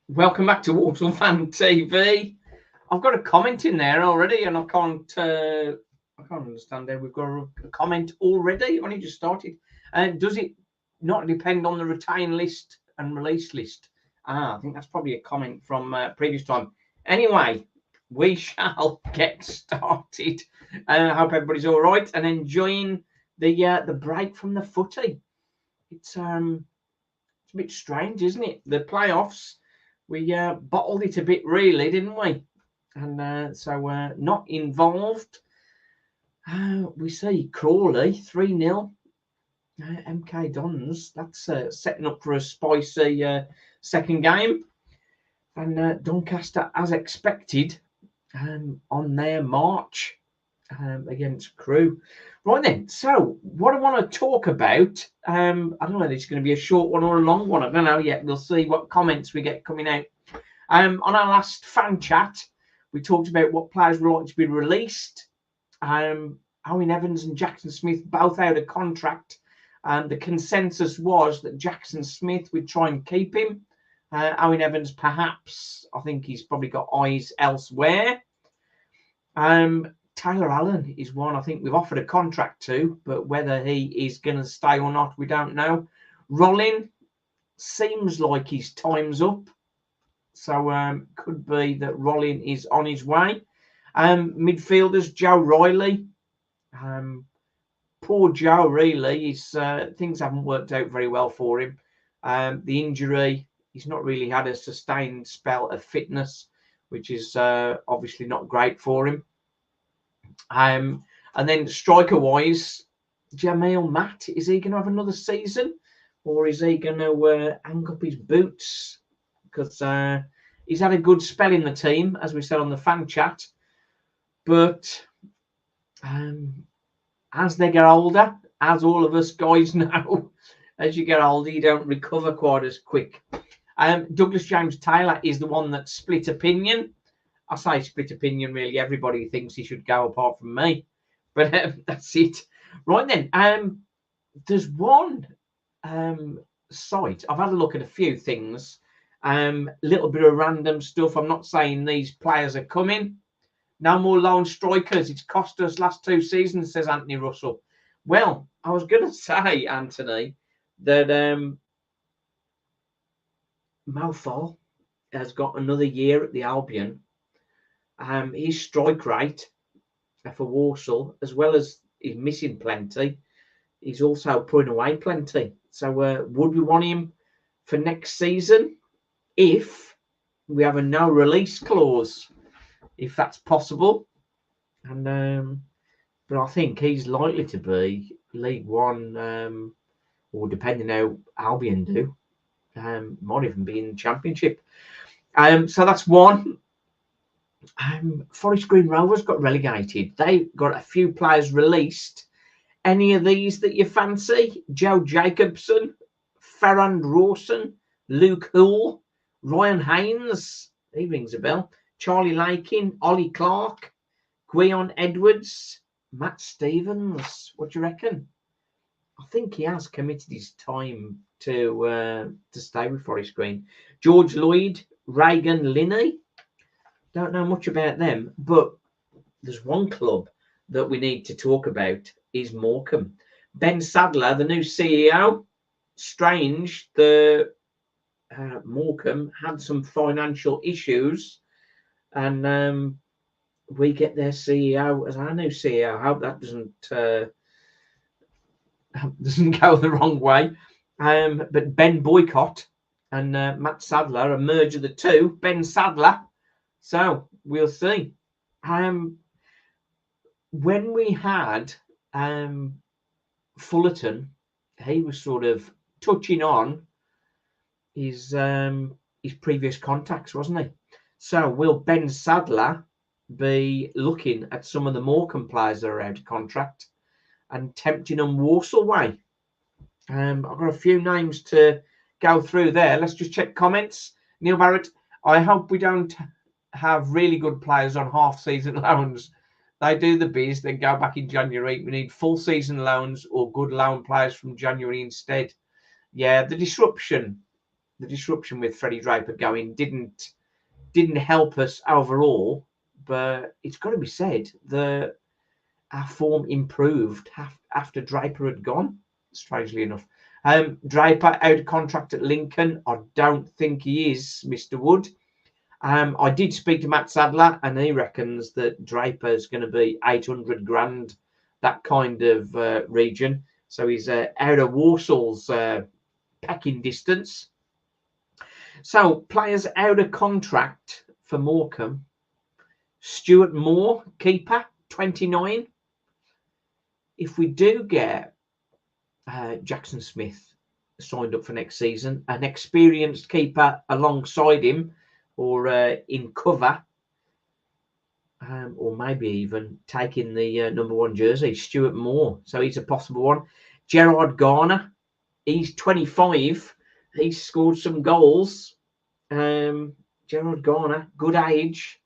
Welcome back to Walsall Fan TV. I've got a comment in there already, and I can't understand how we've got a comment already. Only just started. Does it not depend on the retain list and release list? I think that's probably a comment from previous time. Anyway, we shall get started. I hope everybody's all right and enjoying the break from the footy. It's a bit strange, isn't it? The playoffs. We bottled it a bit, really, didn't we? And so not involved. We see Crawley 3-0. MK Dons. That's setting up for a spicy second game. And Doncaster, as expected, on their march against Crewe. Right then, so what I want to talk about, I don't know whether it's going to be a short one or a long one. I don't know yet. We'll see what comments we get coming out. On our last fan chat, we talked about what players would like to be released. Owen Evans and Jackson Smith both out of contract. The consensus was that Jackson Smith would try and keep him. Owen Evans, perhaps, I think he's probably got eyes elsewhere. Taylor Allen is one I think we've offered a contract to, but whether he is going to stay or not, we don't know. Rollin seems like his time's up. So could be that Rollin is on his way. Midfielders, Joe Riley. Poor Joe, really. Things haven't worked out very well for him. The injury, he's not really had a sustained spell of fitness, which is obviously not great for him. And then striker-wise, Jamil Matt, is he going to have another season? Or is he going to hang up his boots? Because he's had a good spell in the team, as we said on the fan chat. But as they get older, as all of us guys know, as you get older, you don't recover quite as quick. Douglas James Taylor is the one that split opinion. I say split opinion, really. Everybody thinks he should go apart from me. But that's it. Right then, there's one site. I've had a look at a few things. Little bit of random stuff. I'm not saying these players are coming. No more lone strikers. It's cost us last 2 seasons, says Anthony Russell. Well, I was going to say, Anthony, that Mo Fall has got another year at the Albion. His strike rate for Walsall, as well as he's missing plenty, he's also putting away plenty. So would we want him for next season if we have a no release clause, if that's possible? And but I think he's likely to be League One, or depending how Albion do, might even be in the Championship. So that's one. Forest Green Rovers got relegated. They got a few players released. Any of these that you fancy? Joe Jacobson, Ferrand Rawson, Luke Hull, Ryan Haynes, he rings a bell, Charlie Lakin, Ollie Clark, Gwion Edwards, Matt Stevens. What do you reckon? I think he has committed his time to stay with Forest Green. George Lloyd, Reagan Linney. Don't know much about them, but there's one club that we need to talk about is Morecambe. Ben Sadler, the new CEO. Strange, the Morecambe had some financial issues, and we get their CEO as our new CEO. I hope that doesn't go the wrong way. But Ben Boycott and Matt Sadler, a merge of the two. Ben Sadler. So we'll see. When we had Fullerton, he was sort of touching on his previous contacts, wasn't he? So will Ben Sadler be looking at some of the Morecambe players that are out of contract and tempting them Walsall way? I've got a few names to go through there. Let's just check comments. Neil Barrett, I hope we don't have really good players on half-season loans. They do the biz, then go back in January. We need full-season loans or good loan players from January instead. Yeah, the disruption the disruption with Freddie Draper going didn't help us overall, but it's got to be said that our form improved after Draper had gone, strangely enough. Draper out of contract at Lincoln. I don't think he is, Mr. Wood. I did speak to Matt Sadler, and he reckons that Draper is going to be 800 grand, that kind of region. So he's out of Walsall's pecking distance. So players out of contract for Morecambe. Stuart Moore, keeper, 29. If we do get Jackson Smith signed up for next season, an experienced keeper alongside him or in cover, or maybe even taking the number 1 jersey, Stuart Moore. So he's a possible one. Gerard Garner, he's 25. He's scored some goals. Gerard Garner, good age.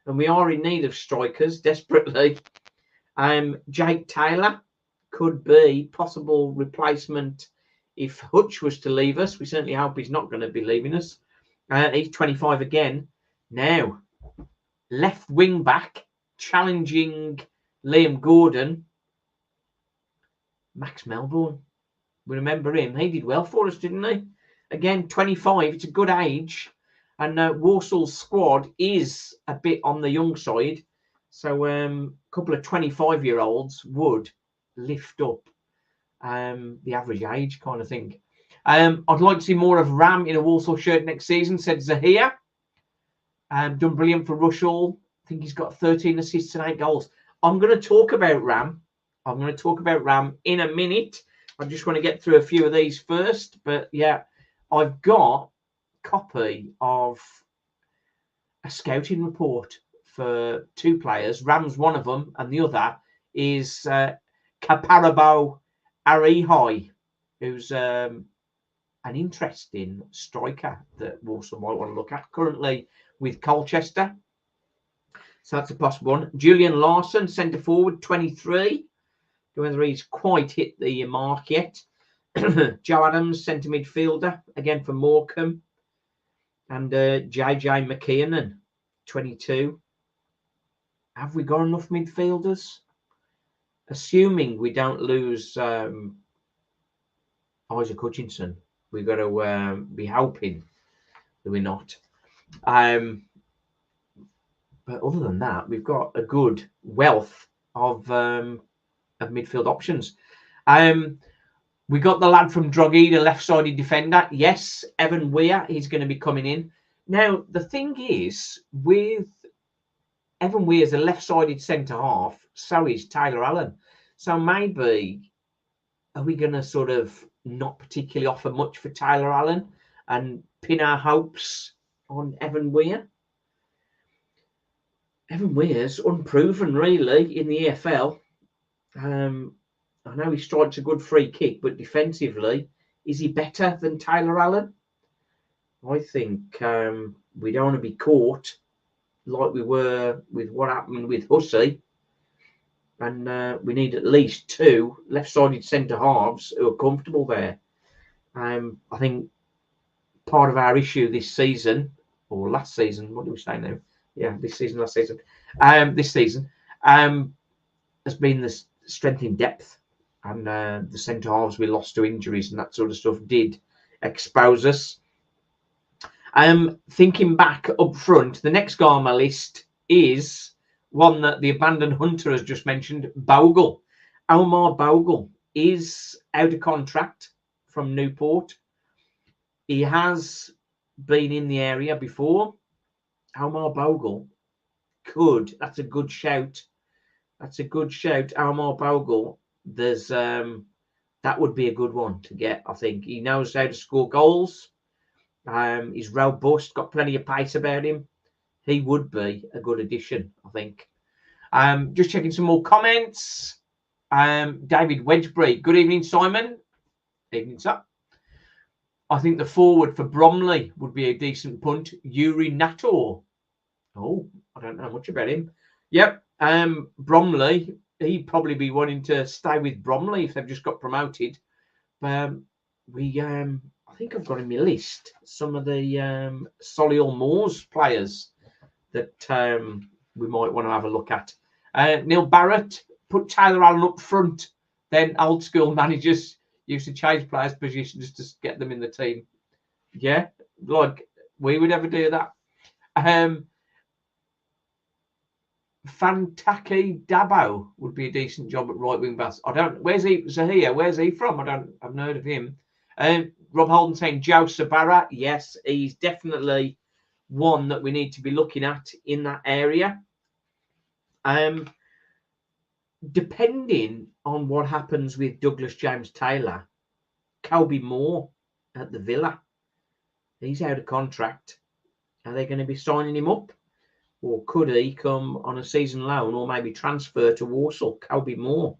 And we are in need of strikers desperately. Jake Taylor could be possible replacement if Hutch was to leave us. We certainly hope he's not going to be leaving us. He's 25 again. Now, left wing back, challenging Liam Gordon, Max Melbourne. We remember him. He did well for us, didn't he? Again, 25. It's a good age. And Walsall's squad is a bit on the young side. So a couple of 25-year-olds would lift up the average age kind of thing. I'd like to see more of Ram in a Walsall shirt next season, said Zahir. Done brilliant for Rushall. I think he's got 13 assists and 8 goals. I'm going to talk about Ram. I'm going to talk about Ram in a minute. I just want to get through a few of these first. But yeah, I've got a copy of a scouting report for 2 players. Ram's one of them, and the other is Kaparabo Arihai, who's an interesting striker that Walsall might want to look at. Currently with Colchester. So that's a possible one. Julian Larson, centre forward, 23. Whether he's quite hit the mark yet. Joe Adams, centre midfielder, again for Morecambe. And JJ McKiernan, 22. Have we got enough midfielders? Assuming we don't lose Isaac Hutchinson, we've got to be hoping that we're not. But other than that, we've got a good wealth of midfield options. We got the lad from Drogheda, left-sided defender. Yes, Evan Weir, he's going to be coming in. Now, the thing is, with Evan Weir as a left-sided centre-half, so is Taylor Allen. So maybe, are we going to sort of not particularly offer much for Taylor Allen and pin our hopes on Evan Weir? Evan Weir's unproven, really, in the EFL. I know he strikes a good free kick, but defensively, is he better than Taylor Allen? I think we don't want to be caught like we were with what happened with Hussey. And we need at least 2 left-sided centre-halves who are comfortable there. I think part of our issue this season, or last season, what do we say now? Yeah, this season, last season. This season has been the strength in depth. And the centre-halves we lost to injuries and that sort of stuff did expose us. Thinking back up front, the next guy on my list is one that the abandoned hunter has just mentioned, Bogle. Omar Bogle is out of contract from Newport. He has been in the area before. Omar Bogle could. That's a good shout. That's a good shout. Omar Bogle. There's that would be a good one to get. I think he knows how to score goals. He's robust, got plenty of pace about him. He would be a good addition, I think. Just checking some more comments. David Wedgbury. Good evening, Simon. Evening, sir. I think the forward for Bromley would be a decent punt. Yuri Nator. Oh, I don't know much about him. Yep. Bromley. He'd probably be wanting to stay with Bromley if they've just got promoted. I think I've got in my list some of the Solihull Moors players that we might want to have a look at. Neil Barrett, put Taylor Allen up front. Then old school managers used to change players' positions to get them in the team. Yeah, like we would ever do that. Fantaki Dabo would be a decent job at right wing back. Where's he? Zahia, where's he from? I've not heard of him. Rob Holden saying Joe Sabara. Yes, he's definitely one that we need to be looking at in that area. Depending on what happens with Douglas James Taylor, Colby Moore at the Villa, he's out of contract. Are they going to be signing him up? Or could he come on a season loan or maybe transfer to Walsall? Colby Moore.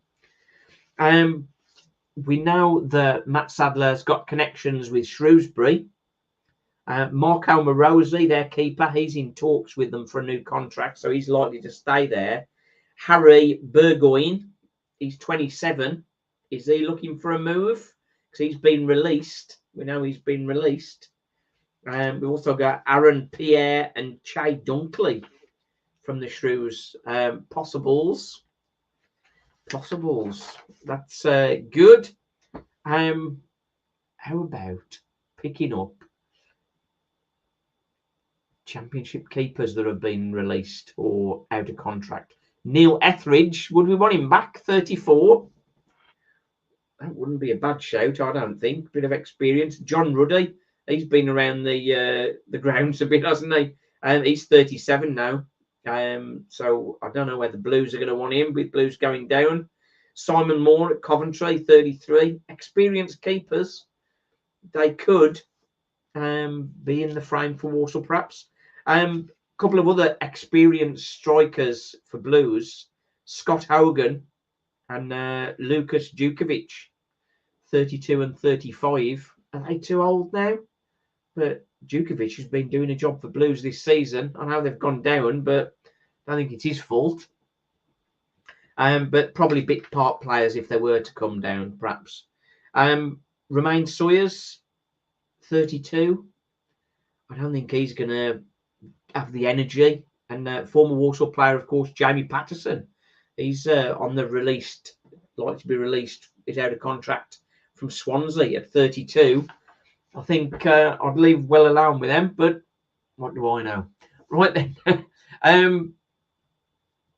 We know that Matt Sadler's got connections with Shrewsbury. Marco Morosi, their keeper, he's in talks with them for a new contract, so he's likely to stay there. Harry Burgoyne, he's 27. Is he looking for a move? Because he's been released. We know he's been released. We've also got Aaron Pierre and Che Dunkley from the Shrews. Possibles. That's good. How about picking up Championship keepers that have been released or out of contract? Neil Etheridge, would we want him back? 34. That wouldn't be a bad shout, I don't think. Bit of experience. John Ruddy, he's been around the grounds a bit, hasn't he? He's 37 now. So I don't know whether Blues are going to want him with Blues going down. Simon Moore at Coventry, 33. Experienced keepers. They could be in the frame for Walsall, perhaps. A couple of other experienced strikers for Blues. Scott Hogan and Lucas Djukovic, 32 and 35. Are they too old now? But Djukovic has been doing a job for Blues this season. I know they've gone down, but I don't think it's his fault. But probably bit part players if they were to come down, perhaps. Romain Sawyers, 32. I don't think he's going to have the energy. And former Walsall player, of course, Jamie Patterson. He's on the released, like to be released, is out of contract from Swansea at 32. I think I'd leave well alone with them, but what do I know? Right then.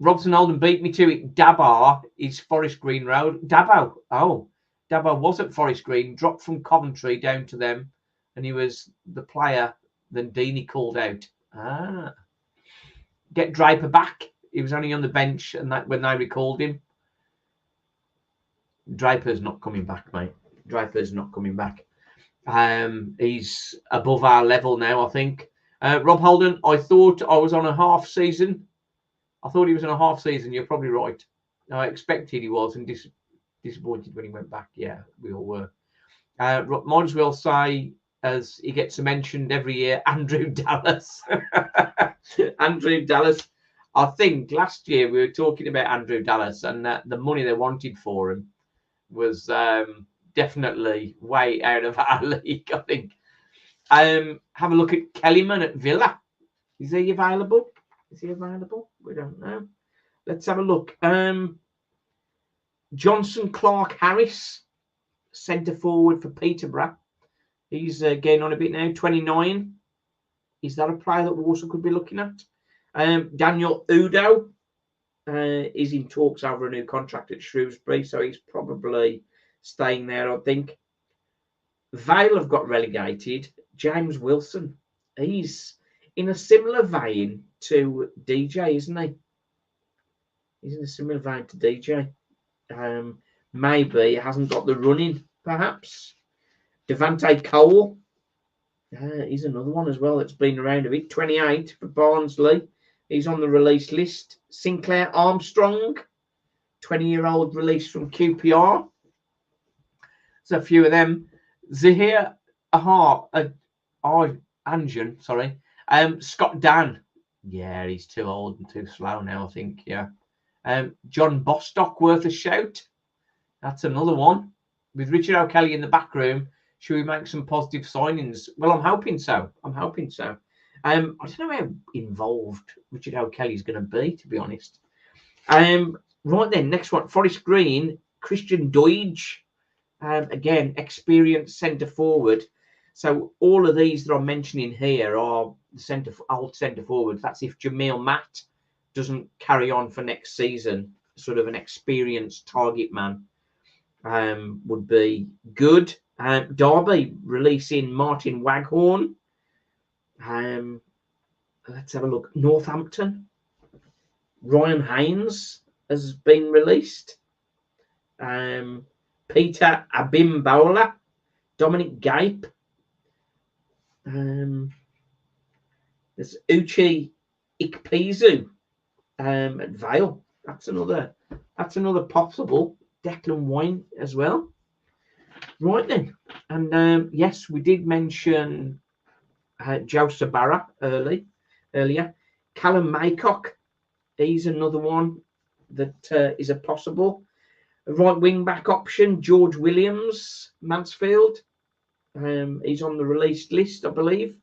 Robson Holden beat me to it. Dabar is Forest Green Road. Dabo. Oh, Dabo was at Forest Green, dropped from Coventry down to them, and he was the player that Deeney called out. Get Draper back. He was only on the bench, and that when they recalled him. Draper's not coming back, mate. Draper's not coming back. He's above our level now, I think. Rob Holden, I thought I was on a half season. I thought he was on a half season. You're probably right. I expected he was and disappointed when he went back. Yeah, we all were. Might as well say, as he gets mentioned every year, Andrew Dallas. Andrew Dallas. I think last year we were talking about Andrew Dallas and the money they wanted for him was definitely way out of our league, I think. Have a look at Kellyman at Villa. Is he available? We don't know. Let's have a look. Johnson Clark Harris, centre forward for Peterborough. He's getting on a bit now, 29. Is that a player that Walsall could be looking at? Daniel Udo is in talks over a new contract at Shrewsbury, so he's probably staying there, I think. Vale have got relegated. James Wilson, he's in a similar vein to DJ, isn't he? He's in a similar vein to DJ. Maybe he hasn't got the running, perhaps. Devante Cole, he's another one as well that's been around a bit. 28 for Barnsley. He's on the release list. Sinclair Armstrong, 20-year-old released from QPR. There's a few of them. Zahir Anjan, sorry. Scott Dan. Yeah, he's too old and too slow now, I think. Yeah. John Bostock, worth a shout. That's another one. With Richard O'Kelly in the back room, Should we make some positive signings? Well, I'm hoping so. I'm hoping so. I don't know how involved Richard O'Kelly's going to be, to be honest. Right then, next one, Forest Green, Christian Doige. Again, experienced centre forward. So all of these that I'm mentioning here are old centre forwards. That's if Jamil Matt doesn't carry on for next season. Sort of an experienced target man would be good. Derby releasing Martin Waghorn. Let's have a look. Northampton. Ryan Haynes has been released. Peter Abimbola. Dominic Gape. There's Uchi Ikpeazu at Vale. That's another possible. Declan Wine as well. Right then, and yes, we did mention Joe Sabara earlier. Callum Maycock, he's another one that is a possible. A right wing back option, George Williams, Mansfield. He's on the released list, I believe.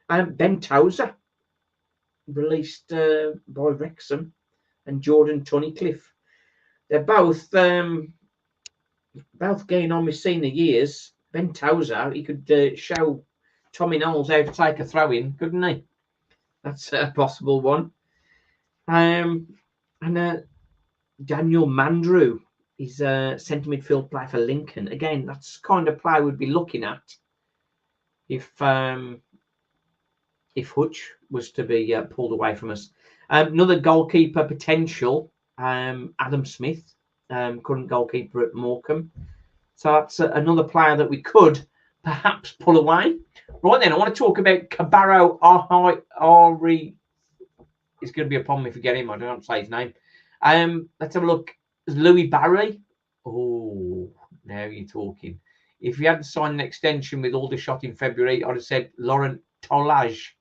Ben Tozer, released by Wrexham, and Jordan Tunnicliffe. They're both getting on with senior years. Ben Tozer, he could show Tommy Knowles how to take a throw in, couldn't he? That's a possible one. And Daniel Mandrew is a centre midfield player for Lincoln. Again, that's kind of player we'd be looking at if Hutch was to be pulled away from us. Another goalkeeper potential, Adam Smith, current goalkeeper at Morecambe. So that's another player that we could perhaps pull away. Right then, I want to talk about Kabaro Ari. It's going to be a problem if we get him. I don't know how to say his name. Let's have a look. Louis Barry. Oh, now you're talking. If you hadn't signed an extension with Aldershot in February, I'd have said Laurent Tolage.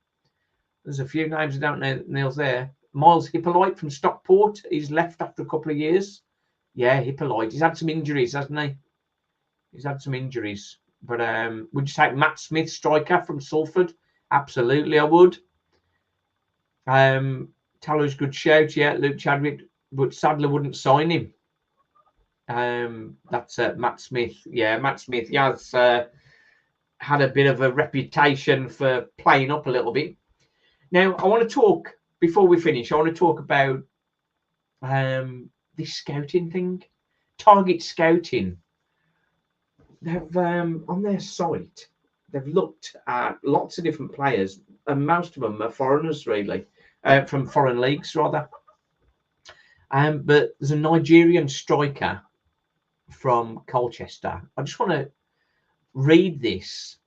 There's a few names I don't know nails there. Miles Hippolyte from Stockport. He's left after a couple of years. Yeah, Hippolyte. He's had some injuries, hasn't he? He's had some injuries. But would you take Matt Smith, striker from Salford? Absolutely, I would. Taller's good shout, yeah. Luke Chadwick, but Sadler wouldn't sign him. That's Matt Smith. Yeah, Matt Smith. He has had a bit of a reputation for playing up a little bit. Now, I want to talk, before we finish, I want to talk about this scouting thing. Target scouting. They've, on their site, they've looked at lots of different players, and most of them are foreigners, really, from foreign leagues, rather. But there's a Nigerian striker from Colchester. I just want to read this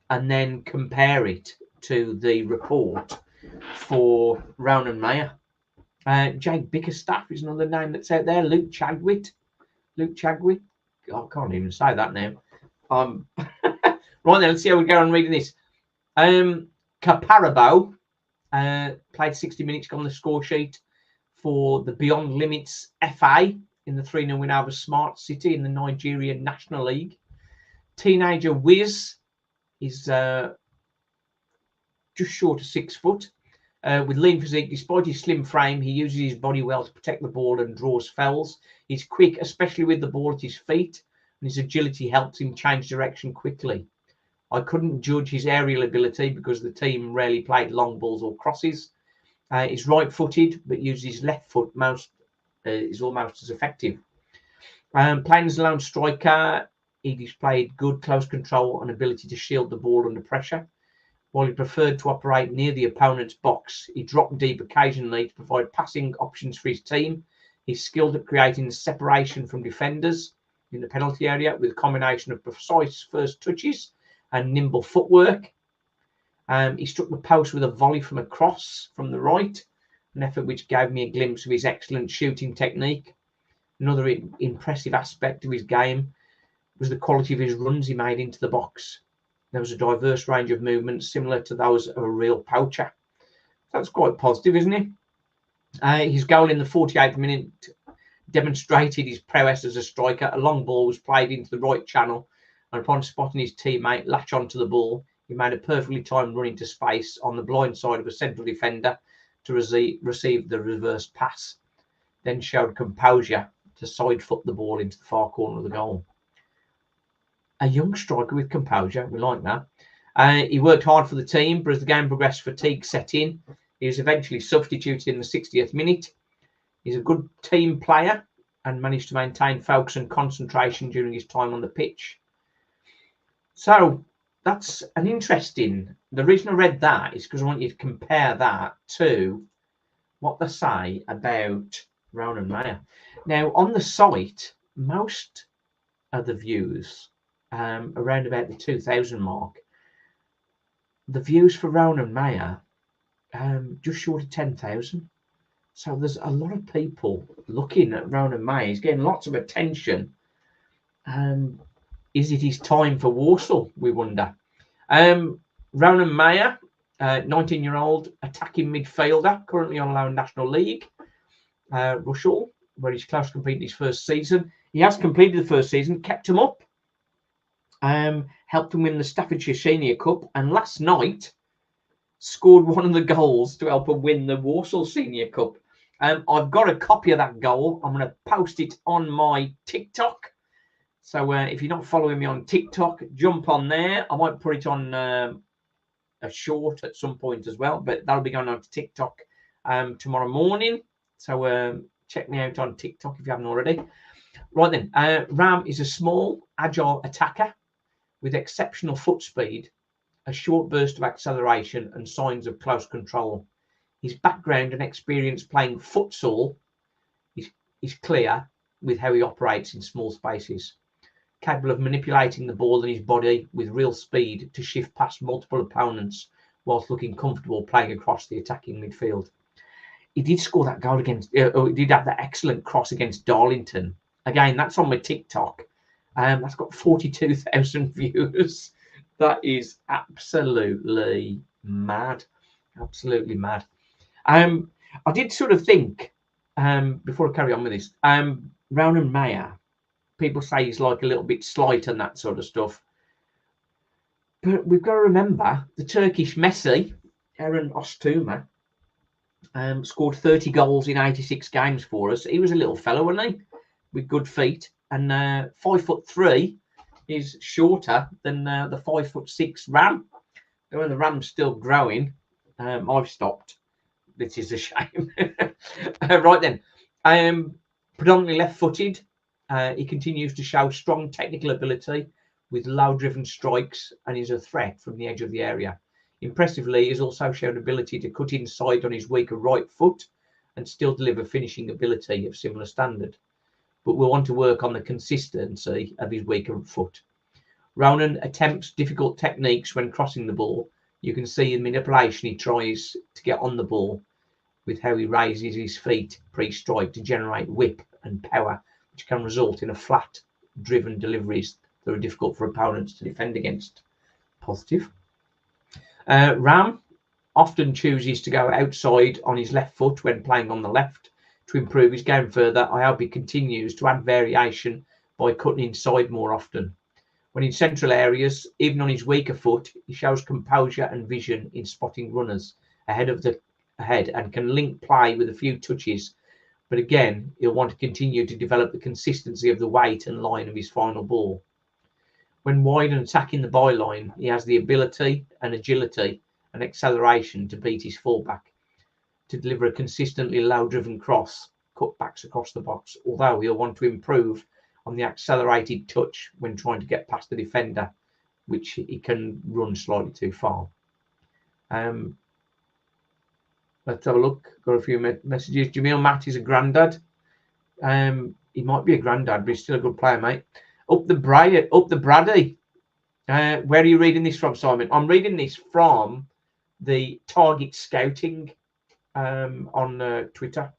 and then compare it to the report for Rowan Mayer. Jake Bickerstaff is another name that's out there. Luke Chadwick. I can't even say that now. Right then, let's see how we go on reading this. Caparabo played 60 minutes on the score sheet for the Beyond Limits FA in the 3-0 win over Smart City in the Nigerian National League. Teenager Wiz is just short of 6 foot. With lean physique, despite his slim frame, he uses his body well to protect the ball and draws fouls. He's quick, especially with the ball at his feet, and his agility helps him change direction quickly. I couldn't judge his aerial ability because the team rarely played long balls or crosses. He's right-footed, but uses his left foot is almost as effective. Playing as a lone striker, he displayed good close control and ability to shield the ball under pressure. While he preferred to operate near the opponent's box, he dropped deep occasionally to provide passing options for his team. He's skilled at creating separation from defenders in the penalty area with a combination of precise first touches and nimble footwork. He struck the post with a volley from a cross from the right, an effort which gave me a glimpse of his excellent shooting technique. Another impressive aspect of his game was the quality of his runs he made into the box. There was a diverse range of movements similar to those of a real poacher. That's quite positive, isn't it? His goal in the 48th minute demonstrated his prowess as a striker. A long ball was played into the right channel, and upon spotting his teammate latch onto the ball, he made a perfectly timed run into space on the blind side of a central defender to receive the reverse pass, then showed composure to side foot the ball into the far corner of the goal. A young striker with composure, we like that. He worked hard for the team, but as the game progressed, fatigue set in. He was eventually substituted in the 60th minute. He's a good team player and managed to maintain focus and concentration during his time on the pitch. So that's an interesting. The reason I read that is because I want you to compare that to what they say about Ronan Mayer. Now, on the site, most of the views around about the 2,000 mark, the views for Ronan Mayer just short of 10,000. So there's a lot of people looking at Ronan Mayer. He's getting lots of attention. Is it his time for Walsall, we wonder? Ronan Mayer, 19-year-old attacking midfielder, currently on loan National League. Walsall, where he's close to completing his first season. He has completed the first season, kept him up, helped him win the Staffordshire Senior Cup, and last night scored one of the goals to help him win the Walsall Senior Cup. I've got a copy of that goal. I'm going to post it on my TikTok. So if you're not following me on TikTok, jump on there. I might put it on a short at some point as well, but that'll be going on to TikTok tomorrow morning. So check me out on TikTok if you haven't already. Right then, Ram is a small, agile attacker with exceptional foot speed, a short burst of acceleration, and signs of close control. His background and experience playing futsal is clear with how he operates in small spaces, capable of manipulating the ball in his body with real speed to shift past multiple opponents whilst looking comfortable playing across the attacking midfield. He did score that goal against, he did have that excellent cross against Darlington. Again, that's on my TikTok. That's got 42,000 views. That is absolutely mad. Absolutely mad. I did sort of think, before I carry on with this, Ronan Mayer, people say he's like a little bit slight and that sort of stuff. But we've got to remember the Turkish Messi, Eren Ostuma, scored 30 goals in 86 games for us. He was a little fellow, wasn't he? With good feet. And 5'3" is shorter than the 5'6" Ram. When the Ram's still growing, I've stopped. This is a shame. Right then, predominantly left-footed. He continues to show strong technical ability with low-driven strikes and is a threat from the edge of the area. Impressively, he's also shown ability to cut inside on his weaker right foot and still deliver finishing ability of similar standard. But we'll want to work on the consistency of his weaker foot. Ronan attempts difficult techniques when crossing the ball. You can see the manipulation he tries to get on the ball with how he raises his feet pre-strike to generate whip and power, which can result in a flat driven deliveries that are difficult for opponents to defend against. Positive. Ram often chooses to go outside on his left foot when playing on the left to improve his game further. I hope he continues to add variation by cutting inside more often. When in central areas, even on his weaker foot, he shows composure and vision in spotting runners ahead and can link play with a few touches. But again, he'll want to continue to develop the consistency of the weight and line of his final ball. When wide and attacking the byline, he has the ability and agility and acceleration to beat his fullback, to deliver a consistently low-driven cross, cutbacks across the box, although he'll want to improve on the accelerated touch when trying to get past the defender, which he can run slightly too far. Let's have a look. Got a few messages. Jamil Matt is a granddad. He might be a granddad, but he's still a good player, mate. Up the Brady. Where are you reading this from, Simon? I'm reading this from the Target Scouting on Twitter.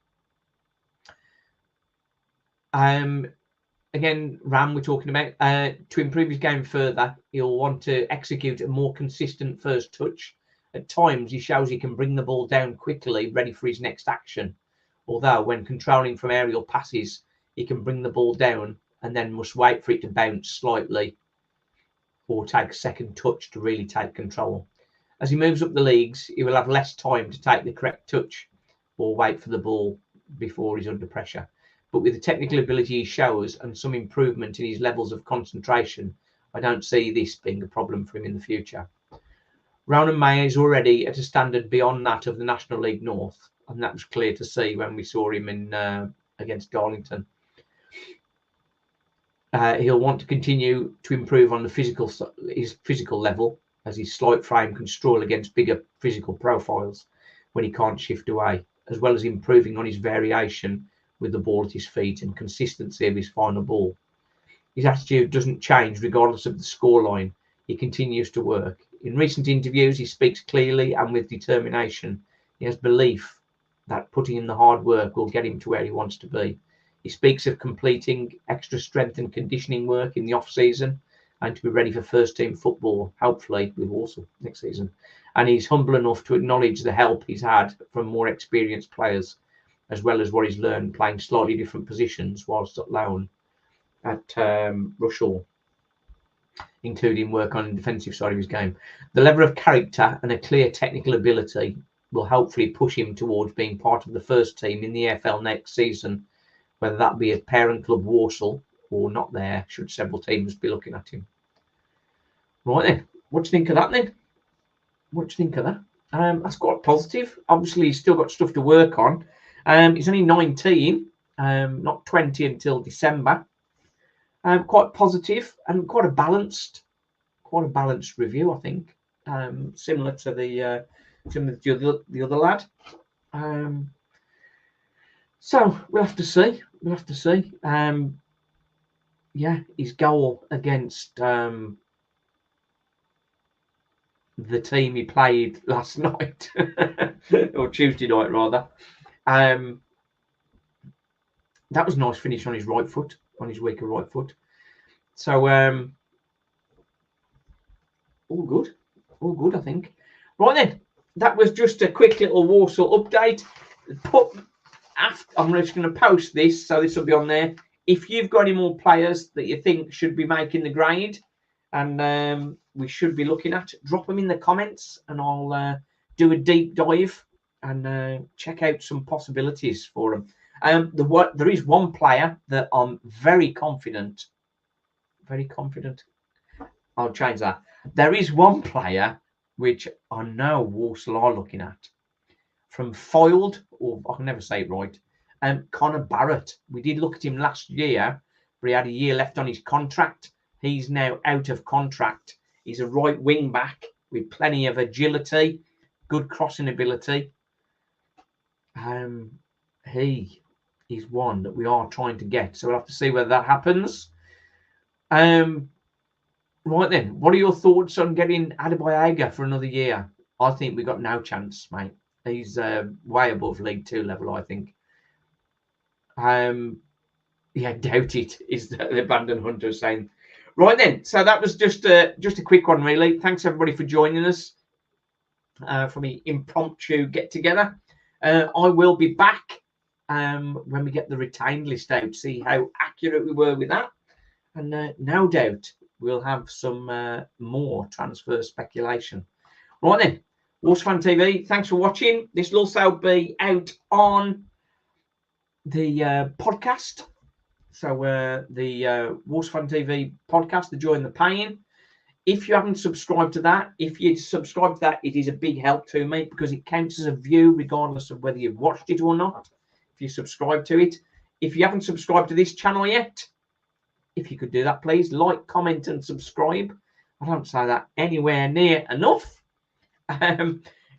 Again, Ram, we're talking about to improve his game further, he'll want to execute a more consistent first touch. At times, he shows he can bring the ball down quickly, ready for his next action. Although, when controlling from aerial passes, he can bring the ball down and then must wait for it to bounce slightly. or take a second touch to really take control. As he moves up the leagues, he will have less time to take the correct touch or wait for the ball before he's under pressure. But with the technical ability he shows and some improvement in his levels of concentration, I don't see this being a problem for him in the future. Ronan May is already at a standard beyond that of the National League North, and that was clear to see when we saw him in against Darlington. He'll want to continue to improve on his physical level, as his slight frame can struggle against bigger physical profiles when he can't shift away, as well as improving on his variation with the ball at his feet and consistency of his final ball. His attitude doesn't change regardless of the scoreline. He continues to work. In recent interviews, he speaks clearly and with determination. He has belief that putting in the hard work will get him to where he wants to be. He speaks of completing extra strength and conditioning work in the off-season and to be ready for first-team football, hopefully with Walsall next season. And he's humble enough to acknowledge the help he's had from more experienced players, as well as what he's learned playing slightly different positions whilst at loan at Walsall, including work on the defensive side of his game. The level of character and a clear technical ability will hopefully push him towards being part of the first team in the EFL next season, whether that be at parent club Walsall or not there, should several teams be looking at him. Right then, what do you think of that then? What do you think of that? That's quite positive. Obviously, he's still got stuff to work on. He's only 19, not 20 until December. Quite positive and quite a balanced review, I think. Similar to the other lad. So we'll have to see. Yeah, his goal against the team he played last night, or Tuesday night rather. That was a nice finish on his right foot, on his weaker right foot. So all good, I think. Right then, that was just a quick little Walsall update. I'm just going to post this, so this will be on there. If you've got any more players that you think should be making the grade and we should be looking at, drop them in the comments and I'll do a deep dive and check out some possibilities for them. There is one player that I'm very confident. I'll change that. There is one player which I know Walsall are looking at. From Foiled, or I can never say it right, Connor Barrett. We did look at him last year, but he had a year left on his contract. He's now out of contract. He's a right wing back with plenty of agility, good crossing ability. He is one that we are trying to get, so we'll have to see whether that happens. Right then, what are your thoughts on getting Adebayaga for another year? I think we've got no chance, mate. He's way above League 2 level, I think. Yeah, doubt it, is the Abandoned Hunter saying. Right then, so that was just a quick one, really. Thanks everybody for joining us for the impromptu get together. I will be back when we get the retained list out, see how accurate we were with that, and no doubt we'll have some more transfer speculation. Right then, Walsall Fan TV, thanks for watching. This will also be out on the podcast. So the Walsall Fan TV podcast, the Joy and the Pain. If you haven't subscribed to that, if you subscribe to that, it is a big help to me because it counts as a view regardless of whether you've watched it or not. If you subscribe to it. If you haven't subscribed to this channel yet, if you could do that, please. Like, comment and subscribe. I don't say that anywhere near enough.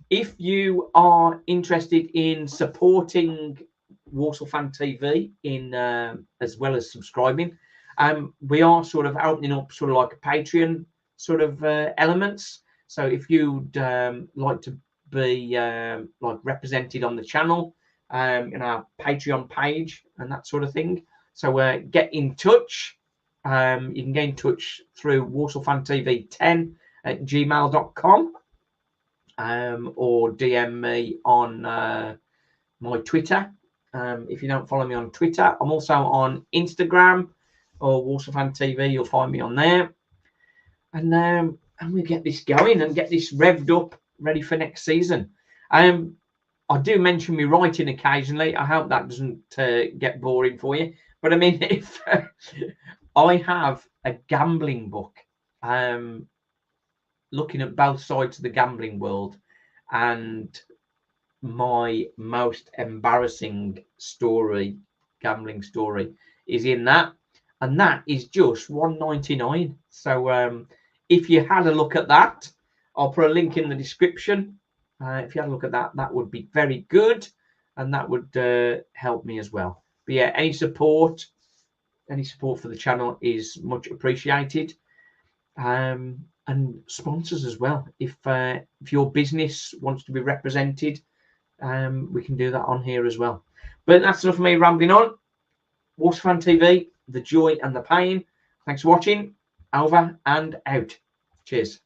If you are interested in supporting Walsall Fan TV in as well as subscribing, we are sort of opening up sort of like a Patreon sort of elements. So if you'd like to be like represented on the channel in our Patreon page and that sort of thing, so get in touch. You can get in touch through walsallfantv10@gmail.com or DM me on my Twitter. If you don't follow me on Twitter, I'm also on Instagram or Walsall Fan TV. You'll find me on there. and we get this going and get this revved up, ready for next season. I do mention me writing occasionally. I hope that doesn't get boring for you. But I mean, if I have a gambling book, looking at both sides of the gambling world, and my most embarrassing story, gambling story, is in that, and that is just $1.99. So if you had a look at that, I'll put a link in the description. If you had a look at that, that would be very good, and that would help me as well. But yeah, any support for the channel is much appreciated, and sponsors as well. If your business wants to be represented, we can do that on here as well. But that's enough of me rambling on. Walsall Fan TV, the joy and the pain. Thanks for watching. Over and out. Cheers.